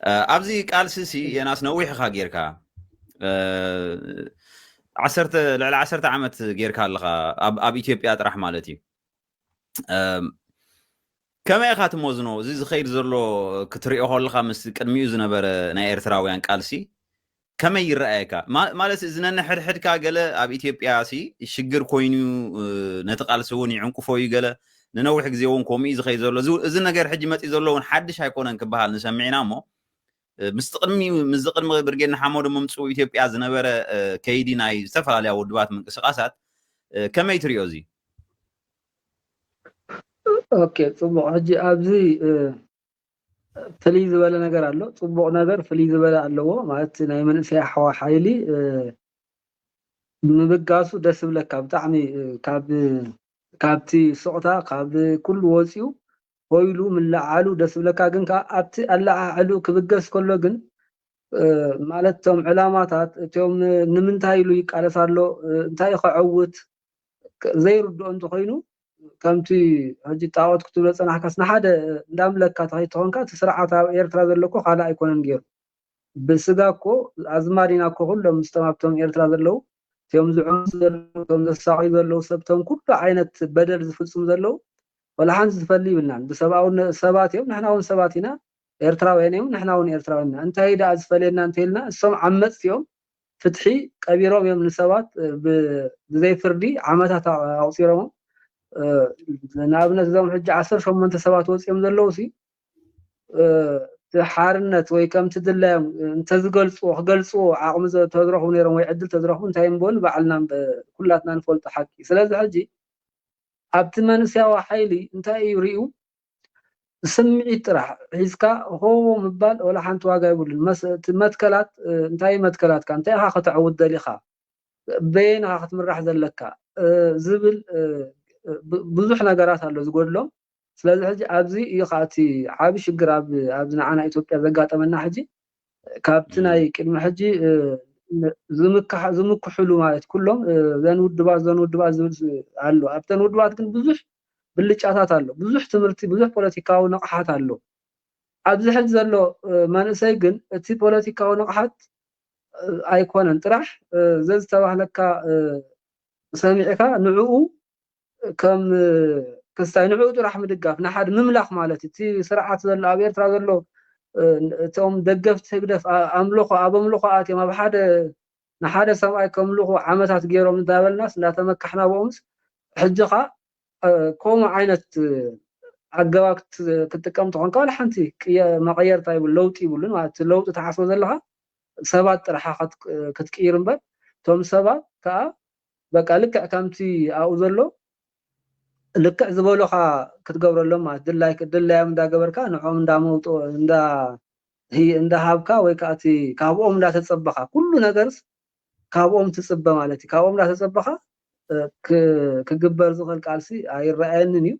ابزي قال سيسي يناس نويح خا غيركا عسرت لعل 10 عامت غيركا لخا اب اثيوبيا طرح مالتي كما يخات موزنو زي خير زلو كتريو خلخا مس قدميو زنبره ناي ايرتراويان قالسي كما يرايكا مالس اذن حد كا قال اب اثيوبيا سي شجر كوينو نتقالسون يعنقفو يقال ننوح غزيون كومي زي خير زلو اذن نغير حجي متي زلو حدش هيكونن كبحال نسمعنا مو مستقدمي مزقدم برجينا حمود ممصو اثيوبيا زنبره كيدي ناي استفال يا ودبات منقسقاسات كما يتريوزي اوكي صبو حجي ابزي فلي زباله ነገር አለው ጽቡቅ ነገር ፍሊ ዝበለ አለው ማለት ናይ መንእሰይ ሓዋ ሓይሊ ምብጋሱ ደስ ብለካ ብጣዕሚ ካብቲ ስቕታ ካብ ኩሉ ወፂኡ ወይሉ ምልዓሉ ደስ ብለካ ግን ኣብቲ ኣላዓሉ ክብገስ ከሎ ግን ማለት ቶም ዕላማታት እቶም ንምንታይ ኢሉ ይቃለሳሎ እንታይ ክዕውት ዘይርድኦ እንትኮይኑ ከምቲ ሕጂ ጣዖት ክትብሎ ፀናሕካስ ንሓደ እንዳምለካ ተኾንካ ትስርዓት ኣብ ኤርትራ ዘለኮ ካላ ኣይኮነን ገይሩ ብስጋ እኮ ኣዝማዲና እኮ ኩሎም ምስተማብቶም ኤርትራ ዘለው ቶም ዝዑምስ ዘለው ቶም ዘሳቂ ዘለው ሰብቶም ኩሉ ዓይነት በደል ዝፍፅሙ ዘለው ወላሓን ዝፈልይ ይብልናን ብሰብኣውን ሰባት እዮም ንሕና እውን ሰባት ኢና ኤርትራውያን እዮም ንሕና እውን ኤርትራውያን ኢና እንታይ ዳ ዝፈልየና እንተይልና እሶም ዓመፅቲ እዮም ፍትሒ ቀቢሮም እዮም ንሰባት ብዘይ ፍርዲ ዓመታት ኣውፂሮም ንኣብነት እዞም ሕጂ 18 ሰባት ወፂኦም ዘለው ሲ ሓርነት ወይ ከምቲ ድላዮም እንተዝገልፅዎ ክገልፅዎ ዓቕሚ ተዝረኽቡ ነይሮም ወይ ዕድል ተዝረኽቡ እንታይ እምበሉ ባዕልና ኩላትና ንፈልጦ ሓቂ ስለዚ ሕጂ ኣብቲ መንእሰያዊ ሓይሊ እንታይ እዩ ርኢዩ ስምዒት ጥራሕ ሒዝካ ሆ ምባል ወላ ሓንቲ ዋጋ ይብሉን መትከላት እንታይ መትከላትካ እንታይ ኢኻ ክትዕውት ደሊኻ በይንኻ ክትምራሕ ዘለካ ዝብል ብዙሕ ነገራት ኣሎ ዝጎድሎም ስለዚ ሕጂ ኣብዚ እዩ ኻቲ ዓቢ ሽግር ኣብ ንዓና ኢትዮጵያ ዘጋጠመና ሕጂ ካብቲ ናይ ቅድሚ ሕጂ ዝምክሕሉ ማለት ኩሎም ዘንውድባት ዝብል ኣሎ ኣብተን ውድባት ግን ብዙሕ ብልጫታት ኣሎ ብዙሕ ትምህርቲ ብዙሕ ፖለቲካዊ ንቕሓት ኣሎ ኣብዚ ሕጂ ዘሎ መንእሰይ ግን እቲ ፖለቲካዊ ንቕሓት ኣይኮነን ጥራሕ ዘዝተባህለካ ሰሚዕካ ንዕኡ ከም ክስታይ ንዕኡ ጥራሕ ምድጋፍ ንሓደ ምምላኽ ማለት እቲ ስርዓት ዘሎ ኣብ ኤርትራ ዘሎ እቶም ደገፍቲ ህግደፍ ኣምልኾ ኣብ ኣምልኾ ኣትዮም ኣብ ሓደ ንሓደ ሰብኣይ ከምልኹ ዓመታት ገይሮም እንዳበልናስ እንዳተመካሕና ብኦምስ ሕጂኻ ከምኡ ዓይነት ኣገባብ ክትጥቀም ትኾንካ ወላ ሓንቲ መቐየርታ ይብሉ ለውጢ ይብሉን ማለት ለውጢ ተሓስቦ ዘለኻ ሰባት ጥራሕ ክትቅይር እምበር እቶም ሰባት ከዓ በቃ ልክዕ ከምቲ ኣብኡ ዘሎ ልክዕ ዝበሉኻ ክትገብረሎም ማለት ድላዮም እንዳገበርካ ንዖም እንዳመውጦ እንዳሃብካ ወይ ከዓ እቲ ካብኦም እንዳተፀበኻ ኩሉ ነገርስ ካብኦም ትፅበ ማለት እዩ ካብኦም እንዳተፀበኻ ክግበር ዝኽእል ቃልሲ ኣይረኣየንን እዩ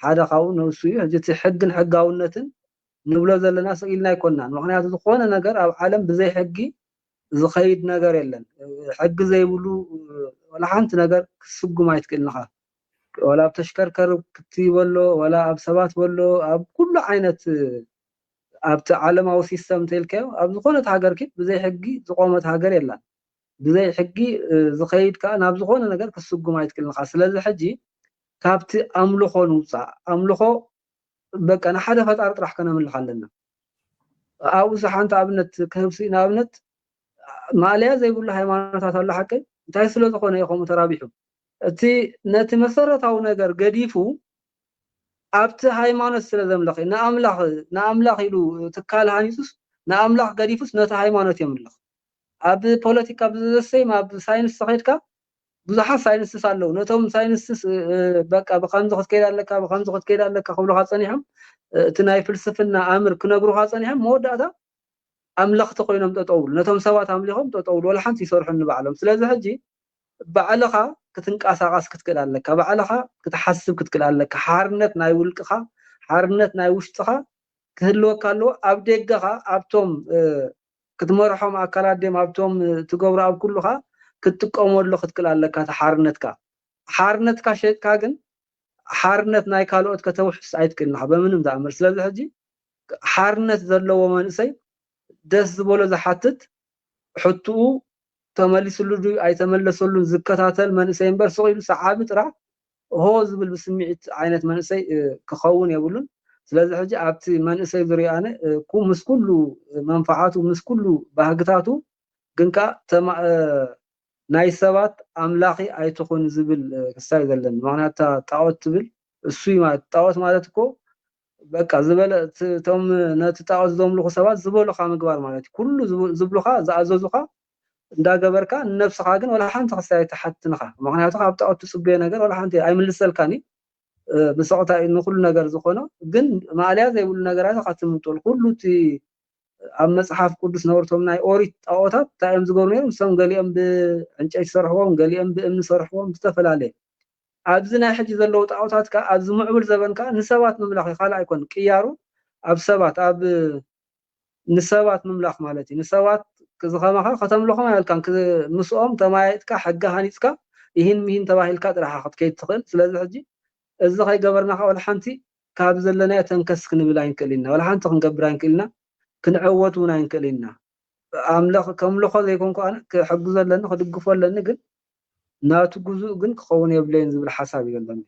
ሓደ ካብኡ ነብሱ እዩ ሕጂ እቲ ሕግን ሕጋውነትን ንብሎ ዘለና ስኢልና ኣይኮንናን ምክንያቱ ዝኾነ ነገር ኣብ ዓለም ብዘይ ሕጊ ዝኸይድ ነገር የለን ሕጊ ዘይብሉ ወላ ሓንቲ ነገር ክስጉም ኣይትክእልንኻ ወላ ኣብ ተሽከርከር ክትይበሎ ወላ ኣብ ሰባት በሎ ኣብ ኩሉ ዓይነት ኣብቲ ዓለማዊ ሲስተም ተልከዮ ኣብ ዝኾነት ሃገር ኪድ ብዘይ ሕጊ ዝቆመት ሃገር የለን ብዘይ ሕጊ ዝኸይድ ከዓ ናብ ዝኾነ ነገር ክስጉም ኣይትክእልንኻ ስለዚ ሕጂ ካብቲ ኣምልኾ ንውፃእ ኣምልኾ በቃ ንሓደ ፈጣሪ ጥራሕ ከነምልኽ ኣለና ኣብኡ ሓንቲ ኣብነት ክህብሲ ንኣብነት ማልያ ዘይብሉ ሃይማኖታት ኣሎ ሓቂ እንታይ ስለ ዝኾነ ይኸሙ ተራቢሑ እቲ ነቲ መሰረታዊ ነገር ገዲፉ ኣብቲ ሃይማኖት ስለ ዘምለኽ ንኣምላኽ ኢሉ ትካል ሃኒሱስ ንኣምላኽ ገዲፉስ ነቲ ሃይማኖት የምልኽ ኣብ ፖለቲካ ብዘሰይም ኣብ ሳይንስ ተኸይድካ ብዙሓት ሳይንስስ ኣለዉ ነቶም ሳይንስስ በቃ ብከምዚ ክትከይድ ኣለካ ክብሉካ ፀኒሖም እቲ ናይ ፍልስፍና ኣምር ክነግሩካ ፀኒሖም መወዳእታ ኣምለኽቲ ኮይኖም ጠጠው ብሉ ነቶም ሰባት ኣምሊኾም ጠጠው ብሉ ወላ ሓንቲ ይሰርሑ ንባዕሎም ስለዚ ሕጂ ባዕልኻ ክትንቃሳቀስ ክትክእል ኣለካ ባዕልኻ ክትሓስብ ክትክእል ኣለካ ሓርነት ናይ ውልቅኻ ሓርነት ናይ ውሽጥኻ ክህልወካ ኣለዎ ኣብ ደገኻ ኣብቶም ክትመርሖም ኣካላት ደም ኣብቶም ትገብሩ ኣብ ኩሉኻ ክትጥቀመሉ ክትክእል ኣለካ ሓርነትካ ሸጥካ ግን ሓርነት ናይ ካልኦት ከተውሕስ ኣይትክእልንኻ በምንም ዛእምር ስለዚ ሕጂ ሓርነት ዘለዎ መንእሰይ ደስ ዝበሎ ዝሓትት ሕቱኡ ተመሊስሉ ኣይተመለሰሉን ዝከታተል መንእሰይ እምበር ስቂሉ ሰዓቢ ጥራሕ ሆ ዝብል ብስምዒት ዓይነት መንእሰይ ክኸውን የብሉን ስለዚ ሕጂ ኣብቲ መንእሰይ ዝሪኦ ኣነ ምስ ኩሉ መንፋዓቱ ምስ ኩሉ ባህግታቱ ግን ከዓ ናይ ሰባት ኣምላኺ ኣይትኹን ዝብል ክሳይ ዘለኒ ምክንያቱ ጣዖት ትብል እሱ ማለት ጣዖት ማለት እኮ በቃ ዝበለ ቶም ነቲ ጣዖት ዘምልኹ ሰባት ዝበሉኻ ምግባር ማለት እዩ ኩሉ ዝብሉኻ ዝኣዘዙኻ እንዳገበርካ ነፍስኻ ግን ወላ ሓንቲ ክሳይ ተሓትንኻ ምክንያቱ ካብ ጣዖት ትፅበየ ነገር ወላ ሓንቲ ኣይምልሰልካኒ ብስቕታ ንኩሉ ነገር ዝኾነ ግን ማዕልያ ዘይብሉ ነገራት ካትምጥል ኩሉ እቲ ኣብ መጽሓፍ ቅዱስ ነበርቶም ናይ ኦሪት ጣዖታት እንታይ እዮም ዝገብሩ ነይሮም እሶም ገሊኦም ብዕንጨይቲ ሰርሕዎም ገሊኦም ብእምኒ ሰርሕዎም ዝተፈላለየ ኣብዚ ናይ ሕጂ ዘለዉ ጣዖታት ከዓ ኣብዚ ምዕብል ዘበን ከዓ ንሰባት ምምላኽ ካልእ ኣይኮን ቅያሩ ኣብ ሰባት ኣብ ንሰባት ምምላኽ ማለት እዩ ንሰባት ዝኸማኻ ከተምልኾም ኣይልካን ምስኦም ተማያይጥካ ሕጊ ሃኒፅካ ይህን ምሂን ተባሂልካ ጥራሓ ክትከይድ ትኽእል ስለዚ ሕጂ እዚ ከይገበርናኻ ወላ ሓንቲ ካብ ዘለናዮ ተንከስ ክንብል ኣይንክእል ኢና ወላ ሓንቲ ክንገብር ኣይንክእል ኢና ክንዕወት እውን ኣይንክእል ኢና ከምልኾ ዘይኮንኩ ኣነ ክሕግዞ ኣለኒ ክድግፎ ኣለኒ ግን ናቱ ግዙእ ግን ክኸውን የብለይን ዝብል ሓሳብ እዩ ዘለኒ